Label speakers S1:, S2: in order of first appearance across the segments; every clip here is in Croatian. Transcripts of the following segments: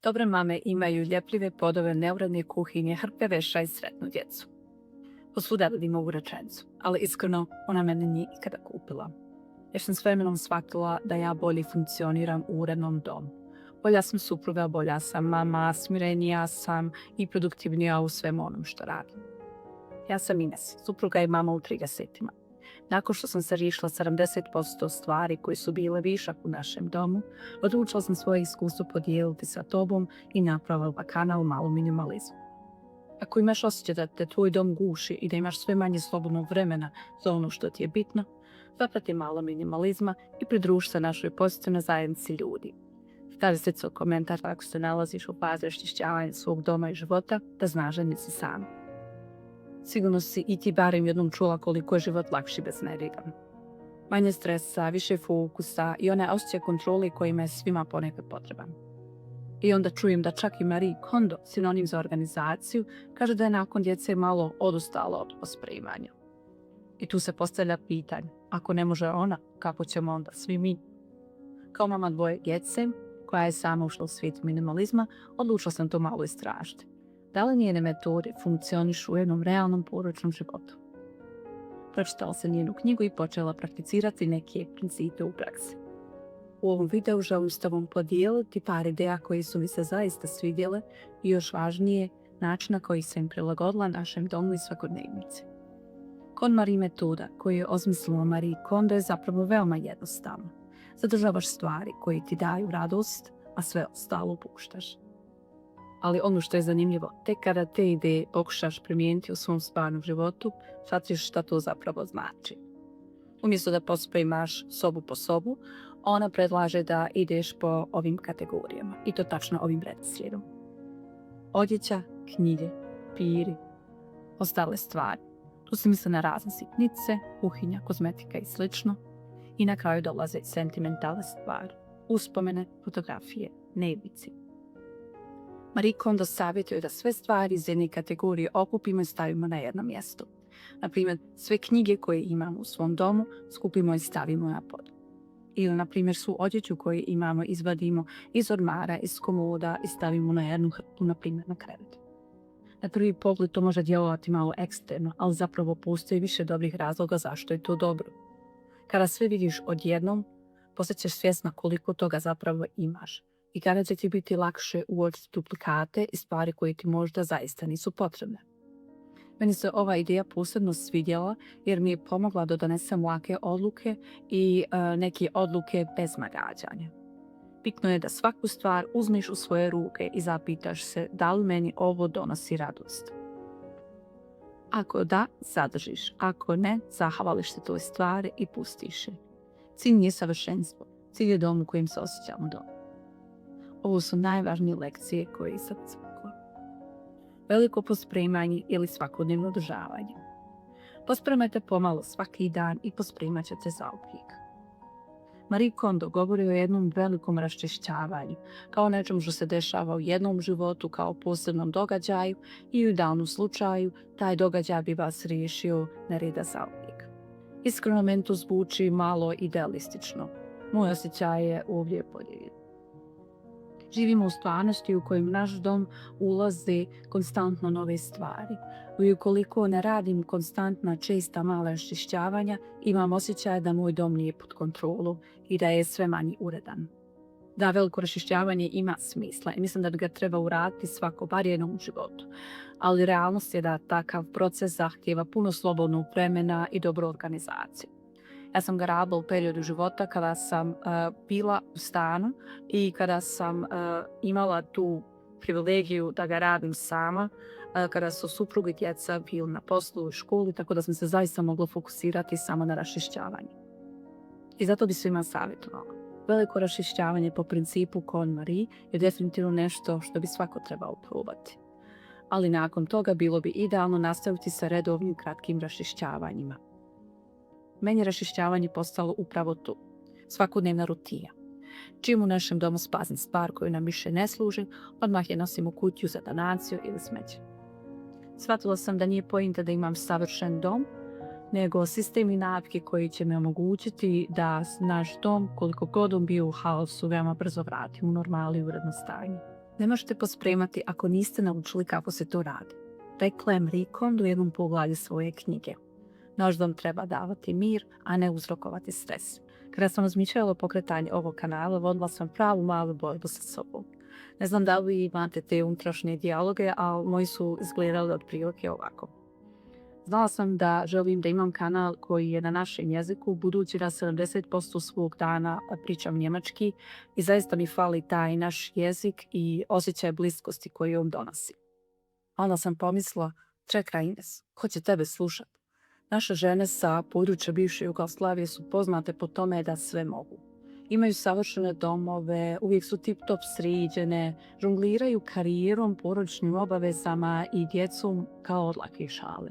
S1: Dobre mame imaju ljepljive podove, neuredne kuhinje, hrpe veša i sretnu djecu. Posvuda vidim ovu rečenicu, ali iskreno ona mene nije ikada kupila. Jer sam s vremenom shvatila da ja bolje funkcioniram u urednom domu. Bolja sam supruga, bolja sam mama, smirenija sam i produktivnija u svemu onom što radim. Ja sam Ines, supruga i mama u 30-ima. Nakon što sam se riješila 70% stvari koje su bile višak u našem domu, odlučila sam svoje iskustvo podijeliti sa tobom i napravila kanal Malo minimalizmu. Ako imaš osjećaj da te tvoj dom guši i da imaš sve manje slobodnog vremena za ono što ti je bitno, zaprati Malo minimalizma i pridruži se našoj pozitivnoj zajednici ljudi. Stavi slično komentar ako se nalaziš u fazi raščišćavanja svog doma i života, da znaš da nisi sam. Sigurno si i ti barem jednom čula koliko je život lakši bez nebriga. Manje stresa, više fokusa i one osjećaje kontrole kojima je svima ponekad potreban. I onda čujem da čak i Marie Kondo, sinonim za organizaciju, kaže da je nakon djece malo odustala od pospremanja. I tu se postavlja pitanje, ako ne može ona, kako ćemo onda svi mi? Kao mama dvoje djece, koja je sama ušla u svijet minimalizma, odlučila sam to malo istražiti. Da li njene metode funkcionišu u jednom realnom porodičnom životu? Pročitala sam njenu knjigu i počela prakticirati neke principe u praksi. U ovom videu želim s tobom podijeliti par ideja koje su mi se zaista svidjele i još važnije, način na koji sam prilagodila našem domu i svakodnevnici. KonMari metoda koju je osmislila Marie Kondo je zapravo veoma jednostavna. Zadržavaš stvari koje ti daju radost, a sve ostalo puštaš. Ali ono što je zanimljivo, tek kada te ideje pokušaš primijeniti u svom stvarnom životu, shvatiš šta to zapravo znači. Umjesto da pospremaš sobu po sobu, ona predlaže da ideš po ovim kategorijama, i to tačno ovim redoslijedom. Odjeća, knjige, papiri, ostale stvari. Tu se misle na razne sitnice, kuhinja, kozmetika i slično. I na kraju dolaze sentimentalne stvari, uspomene, fotografije, dnevnici. Marie Kondo savjetuje da sve stvari iz jedne kategorije okupimo i stavimo na jedno mjesto. Naprimjer, sve knjige koje imamo u svom domu skupimo i stavimo na pod. Ili, naprimjer, svu odjeću koju imamo izvadimo iz ormara, iz komoda i stavimo na jednu hrpu, naprimjer, na krevet. Na prvi pogled to može djelovati malo eksterno, ali zapravo postoji više dobrih razloga zašto je to dobro. Kada sve vidiš odjednom, postaćeš svjesna koliko toga zapravo imaš. I kada će ti biti lakše uočiti duplikate i stvari koje ti možda zaista nisu potrebne. Meni se ova ideja posebno svidjela jer mi je pomogla da donesem lake odluke i neke odluke bez nagađanja. Bitno je da svaku stvar uzmeš u svoje ruke i zapitaš se da li meni ovo donosi radost. Ako da, zadržiš. Ako ne, zahvališ se toj stvari i pustiš je. Cilj nije savršenstvo. Cilj je dom u kojem se osjećamo dobro. Ovo su najvažnije lekcije koje sam izvukla. Veliko pospremanje ili svakodnevno održavanje. Pospremajte pomalo svaki dan i pospremat ćete zauvijek. Marie Kondo govori o jednom velikom raščišćavanju, kao nečemu što se dešava u jednom životu kao posebnom događaju i u idealnom slučaju taj događaj bi vas riješio nereda zauvijek. Iskreno meni to zvuči malo idealistično. Moj osjećaj je ovdje podijeljen. Živimo u stvarnosti u kojem naš dom ulaze konstantno nove stvari. I ukoliko ne radim konstantna česta mala raščišćavanja, imam osjećaj da moj dom nije pod kontrolom i da je sve manje uredan. Da, veliko raščišćavanje ima smisla i mislim da ga treba uraditi svako, bar jednom u životu. Ali realnost je da takav proces zahtijeva puno slobodnog vremena i dobru organizaciju. Ja sam ga radila u periodu života kada sam bila u stanu i kada sam imala tu privilegiju da ga radim sama, kada su suprug i djeca bili na poslu u školi, tako da sam se zaista mogla fokusirati samo na raščišćavanje. I zato bi svima savjetovala. Veliko raščišćavanje po principu KonMari je definitivno nešto što bi svako trebao probati. Ali nakon toga bilo bi idealno nastaviti sa redovnim kratkim raščišćavanjima. Meni je raščišćavanje postalo upravo tu, svakodnevna rutina. Čim u našem domu spazim stvar koju nam više ne služi, odmah je nosim u kutiju za donaciju ili smeće. Shvatila sam da nije pointa da imam savršen dom, nego sistem i navike koji će mi omogućiti da naš dom, koliko god on bio u haosu, veoma brzo vratim u normalu i uredno stanje. Ne možete pospremati ako niste naučili kako se to radi. Rekla je Marie Kondo u jednom poglavlju svoje knjige. Naš dom treba davati mir, a ne uzrokovati stres. Kada sam razmišljala o pokretanju ovog kanala, vodila sam pravu malu borbu sa sobom. Ne znam da li imate te unutrašnje dijaloge, ali moji su izgledali otprilike ovako. Znala sam da želim da imam kanal koji je na našem jeziku, budući da 70% svog dana pričam njemački i zaista mi fali taj naš jezik i osjećaj bliskosti koji on donosi. Onda sam pomislila, čekaj Ines, ko će tebe slušati? Naše žene sa područja bivše Jugoslavije su poznate po tome da sve mogu. Imaju savršene domove, uvijek su tip-top sređene, žongliraju karijerom, porodičnim obavezama i djecom kao od lakih šali.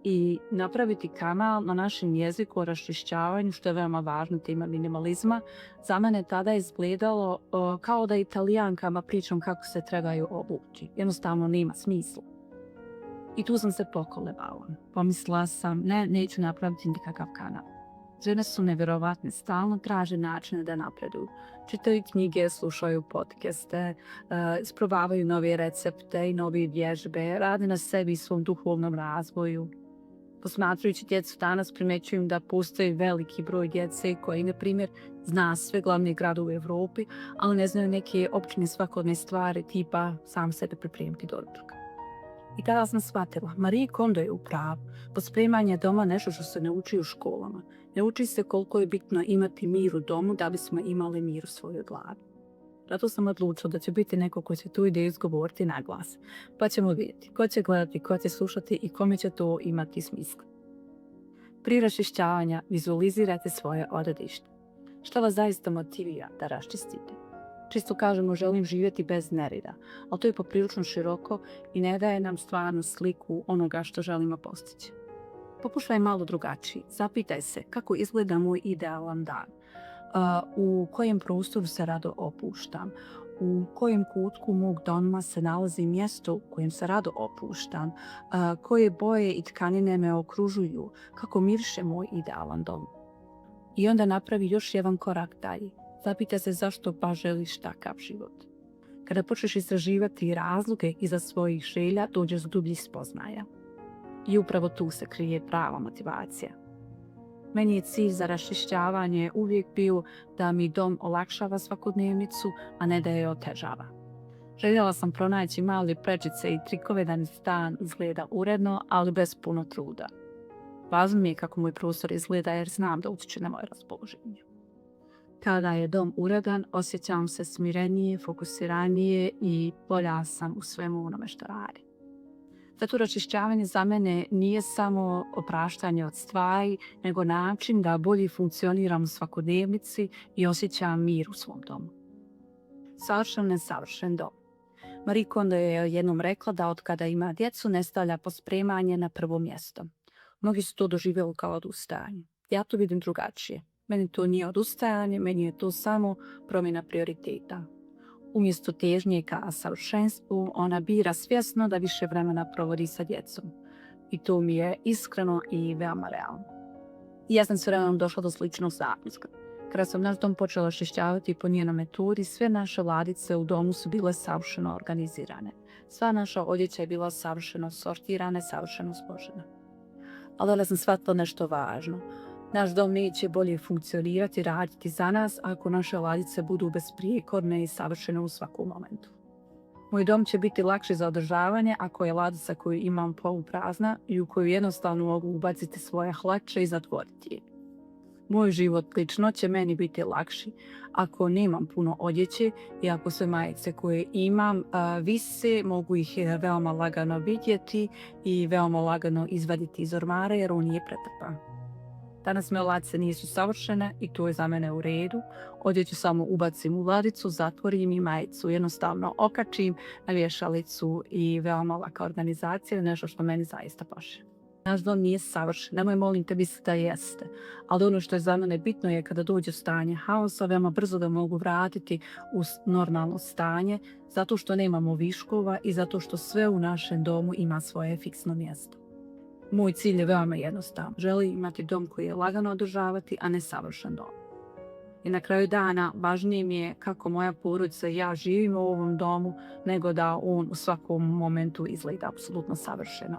S1: I napraviti kanal na našem jeziku o raščišćavanju, što je veoma važna tema minimalizma, za mene tada je izgledalo kao da Italijankama pričam kako se trebaju obući. Jednostavno nema smisla. I tu sam se pokolevala. Pomislila sam, neću napraviti nikakav kanal. Žene su nevjerovatne, stalno traže načine da napreduju. Čitaju knjige, slušaju podcaste, isprobavaju nove recepte i nove vježbe, rade na sebi i svom duhovnom razvoju. Posmatrajući djecu danas primećujem da postoji veliki broj djece koji, na primjer, zna sve glavne gradove u Evropi, ali ne znaju neke obične svakodnevne stvari tipa sam sebe pripremiti doručak. I tada sam shvatila, Marie Kondo je u pravu. Pospremanje doma je nešto što se ne uči u školama. Ne uči se koliko je bitno imati mir u domu da bismo imali mir u svojoj glavi. Zato sam odlučila da će biti neko ko će tu ideju izgovoriti na glas. Pa ćemo vidjeti ko će gledati, ko će slušati i kome će to imati smisla. Prije raščišćavanja vizualizirajte svoje odredište. Što vas zaista motivira da raščistite? Čisto kažemo želim živjeti bez nereda, ali to je poprilično široko i ne daje nam stvarnu sliku onoga što želimo postići. Pokušaj malo drugačije. Zapitaj se kako izgleda moj idealan dan. U kojem prostoru se rado opuštam, u kojem kutku mog doma se nalazi mjesto u kojem se rado opuštam, koje boje i tkanine me okružuju, kako miriše moj idealan dom. I onda napravi još jedan korak dalje. Zapitaj se zašto baš želiš takav život. Kada počneš istraživati razloge iza svojih želja, dođeš do dubljih spoznaja. I upravo tu se krije prava motivacija. Meni je cilj za raščišćavanje uvijek bio da mi dom olakšava svakodnevnicu, a ne da je otežava. Željela sam pronaći male prečice i trikove da mi stan izgleda uredno, ali bez puno truda. Važno mi je kako moj prostor izgleda jer znam da utječe na moje raspoloženje. Kada je dom uredan, osjećam se smirenije, fokusiranije i bolja sam u svemu onome što radim. Zato raščišćavanje za mene nije samo opraštanje od stvari, nego način da bolje funkcioniram u svakodnevnici i osjećam mir u svom domu. Savršen nesavršen dom. Marie Kondo je jednom rekla da od kada ima djecu ne stavlja pospremanje na prvo mjesto. Mnogi su to doživjeli kao odustajanje. Ja to vidim drugačije. Meni to nije odustajanje, meni je to samo promjena prioriteta. Umjesto težnje ka savršenstvu, ona bira svjesno da više vremena provodi sa djecom. I to mi je iskreno i veoma realno. I ja sam s vremenom došla do sličnog zaključka. Kada sam naš dom počela očišćavati po njenoj metodi, sve naše ladice u domu su bile savršeno organizirane. Sva naša odjeća je bila savršeno sortirana, savršeno složena. Ali onda sam shvatila nešto važno. Naš dom neće bolje funkcionirati, raditi za nas ako naše ladice budu besprijekorne i savršene u svakom momentu. Moj dom će biti lakši za održavanje ako je ladica koju imam poluprazna i u koju jednostavno mogu ubaciti svoje hlače i zatvoriti je. Moj život lično će meni biti lakši ako nemam puno odjeće i ako sve majice koje imam vise, mogu ih veoma lagano vidjeti i veoma lagano izvaditi iz ormara jer on nije pretrpan. Danas me ladice nisu savršene i to je za mene u redu. Odjeću samo ubacim u ladicu, zatvorim i majicu jednostavno okačim na vješalicu i veoma laka organizacija je nešto što meni zaista paše. Naš dom nije savršen, nemoj molim te misliti da jeste, ali ono što je za mene bitno je kada dođe stanje haosa, veoma brzo da mogu vratiti u normalno stanje, zato što nemamo viškova i zato što sve u našem domu ima svoje fiksno mjesto. Moj cilj je veoma jednostavan. Želim imati dom koji je lagano održavati, a ne savršen dom. I na kraju dana važnije mi je kako moja porodica i ja živimo u ovom domu, nego da on u svakom momentu izgleda apsolutno savršeno.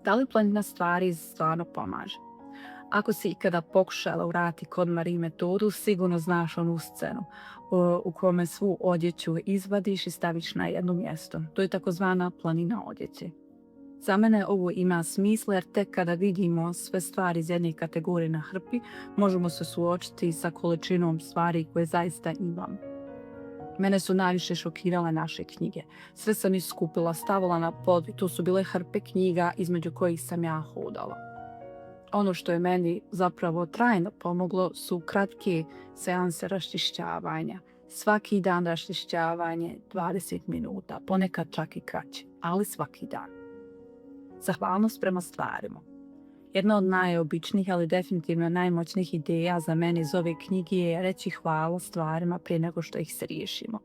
S1: Da li planina stvari stvarno pomaže? Ako si ikada pokušala urati kod Marie metodu, sigurno znaš onu scenu u kome svu odjeću izvadiš i staviš na jedno mjesto. To je takozvana planina odjeće. Za mene ovo ima smisla jer tek kada vidimo sve stvari iz jedne kategorije na hrpi, možemo se suočiti sa količinom stvari koje zaista imam. Mene su najviše šokirale naše knjige. Sve sam ih skupila, stavila na pod i to su bile hrpe knjiga između kojih sam ja hodala. Ono što je meni zapravo trajno pomoglo su kratke seanse raščišćavanja. Svaki dan raščišćavanje 20 minuta, ponekad čak i kraće, ali svaki dan. Zahvalnost prema stvarima. Jedna od najobičnijih, ali definitivno najmoćnijih ideja za mene iz ove knjige je reći hvala stvarima prije nego što ih se riješimo.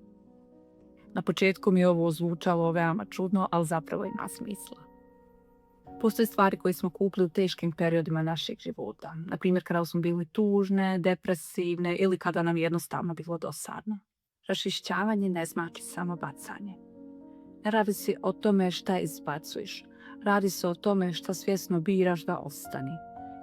S1: Na početku mi je ovo zvučalo veoma čudno, ali zapravo ima smisla. Postoje stvari koje smo kupili u teškim periodima našeg života. Na primjer, kada smo bili tužne, depresivne ili kada nam jednostavno bilo dosadno. Raščišćavanje ne znači samo bacanje. Ne radi se o tome šta izbacuješ. Radi se o tome šta svjesno biraš da ostani.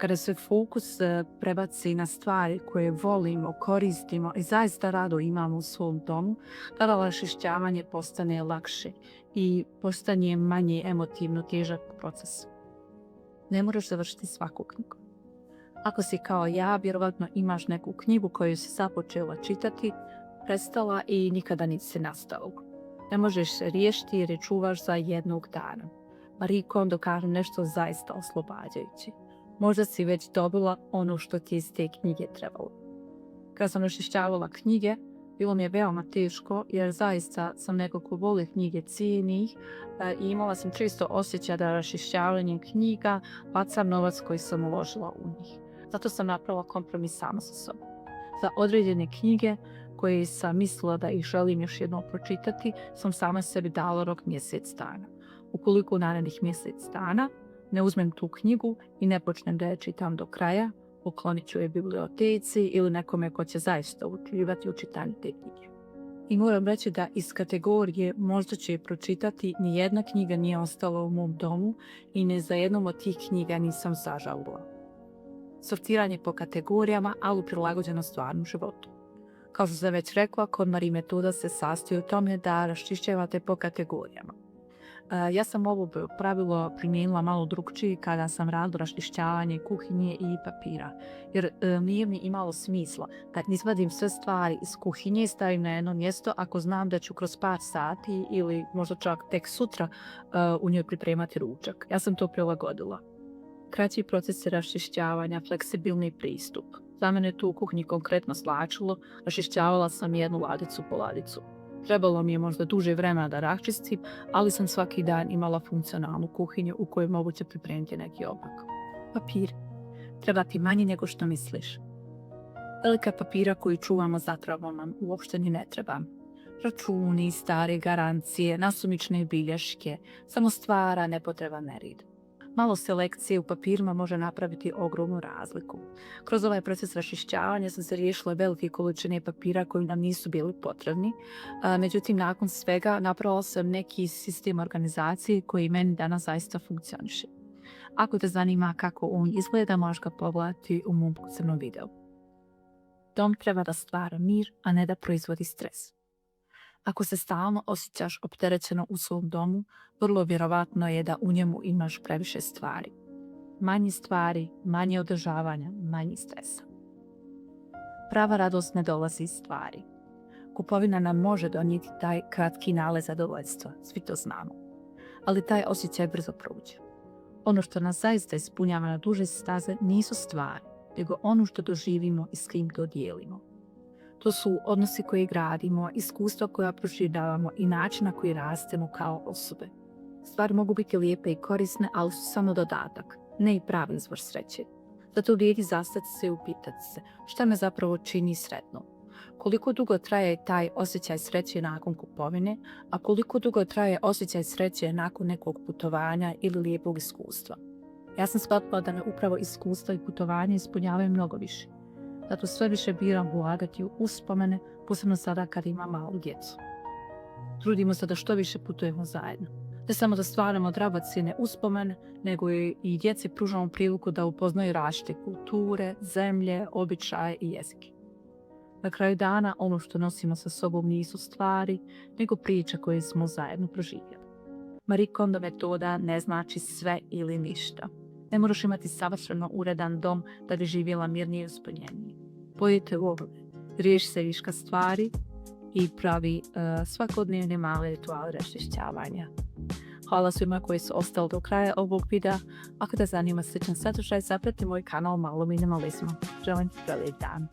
S1: Kada se fokus prebaci na stvari koje volimo, koristimo i zaista rado imamo u svom domu, tada raščišćavanje postane lakše i postane manje emotivno težak proces. Ne moraš završiti svaku knjigu. Ako si kao ja, vjerovatno imaš neku knjigu koju si započela čitati, prestala i nikada nisi nastavila. Ne možeš se riješiti jer je čuvaš za jednog dana. Marie Kondo kaže nešto zaista oslobađajuće. Možda si već dobila ono što ti iz te knjige trebalo. Kad sam raščišćavala knjige, bilo mi je veoma teško jer zaista sam neko ko voli knjige, cijeni ih i imala sam često osjećaj da raščišćavanjem knjiga bacam novac koji sam uložila u njih. Zato sam napravila kompromis sama sa sobom. Za određene knjige koje sam mislila da ih želim još jednom pročitati, sam sama sebi dala rok mjesec dana. Ukoliko u narednih mjesec dana ne uzmem tu knjigu i ne počnem da je čitam do kraja, poklonit ću je biblioteci ili nekome ko će zaista uživati u čitanju te knjige. I moram reći da iz kategorije možda ću je pročitati, nijedna knjiga nije ostala u mom domu i ni za jednom od tih knjiga nisam zažalila. Sortiranje po kategorijama, ali prilagođeno stvarnom životu. Kao što sam već rekla, kod Marie metoda se sastoji u tome da raščišćavate po kategorijama. Ja sam ovo pravilo primijenila malo drugčije kada sam radila raščišćavanje kuhinje i papira. Jer nije mi imalo smisla da izvadim sve stvari iz kuhinje i stavim na jedno mjesto ako znam da ću kroz par sati ili možda čak tek sutra u njoj pripremati ručak. Ja sam to prilagodila. Kraći proces raščišćavanja, fleksibilni pristup. Za mene tu u kuhinji konkretno značilo, raščišćavala sam jednu ladicu po ladicu. Trebalo mi je možda duže vremena da raščistim, ali sam svaki dan imala funkcionalnu kuhinju u kojoj moguće pripremiti neki obrok. Papir. Treba ti manje nego što misliš. Velika papira koju čuvamo zapravo nam uopšte ni ne treba. Računi, stare garancije, nasumične bilješke, samo stvara nepotreban nered. Malo selekcije u papirima može napraviti ogromnu razliku. Kroz ovaj proces raščišćavanja sam se riješila velike količine papira koji nam nisu bili potrebni. Međutim, nakon svega napravila sam neki sistem organizacije koji meni danas zaista funkcioniše. Ako te zanima kako on izgleda, možeš ga pogledati u mom crnom videu. Dom treba da stvara mir, a ne da proizvodi stres. Ako se stalno osjećaš opterećeno u svom domu, vrlo vjerovatno je da u njemu imaš previše stvari. Manje stvari, manje održavanja, manje stresa. Prava radost ne dolazi iz stvari. Kupovina nam može donijeti taj kratki nalez zadovoljstva, svi to znamo. Ali taj osjećaj brzo prođe. Ono što nas zaista ispunjava na duže staze nisu stvari, nego ono što doživimo i s kim to dijelimo. To su odnosi koje gradimo, iskustva koja proživljavamo i način na koji rastemo kao osobe. Stvari mogu biti lijepe i korisne, ali su samo dodatak, ne i pravi izvor sreće. Zato vrijedi zastati se i upitati se šta me zapravo čini sretnom. Koliko dugo traje taj osjećaj sreće nakon kupovine, a koliko dugo traje osjećaj sreće nakon nekog putovanja ili lijepog iskustva. Ja sam shvatila da me upravo iskustva i putovanje ispunjavaju mnogo više. Zato sve više biram ulagati u uspomene, posebno sada kad imam malu djecu. Trudimo se da što više putujemo zajedno. Ne samo da stvaramo dragocjene uspomene, nego i djeci pružamo priliku da upoznaju različite kulture, zemlje, običaje i jezike. Na kraju dana ono što nosimo sa sobom nisu stvari, nego priče koje smo zajedno proživjeli. Marie Kondo metoda ne znači sve ili ništa. Ne moraš imati savršeno uredan dom da bi živjela mirnije i ispunjenije. Pojete logove, riješi se viška stvari i pravi svakodnevne male rituale raščišćavanja. Hvala svima koji su ostali do kraja ovog videa. Ako te zanima sličan sadržaj, zaprati moj kanal Malo minimalizma. Želim velik dan.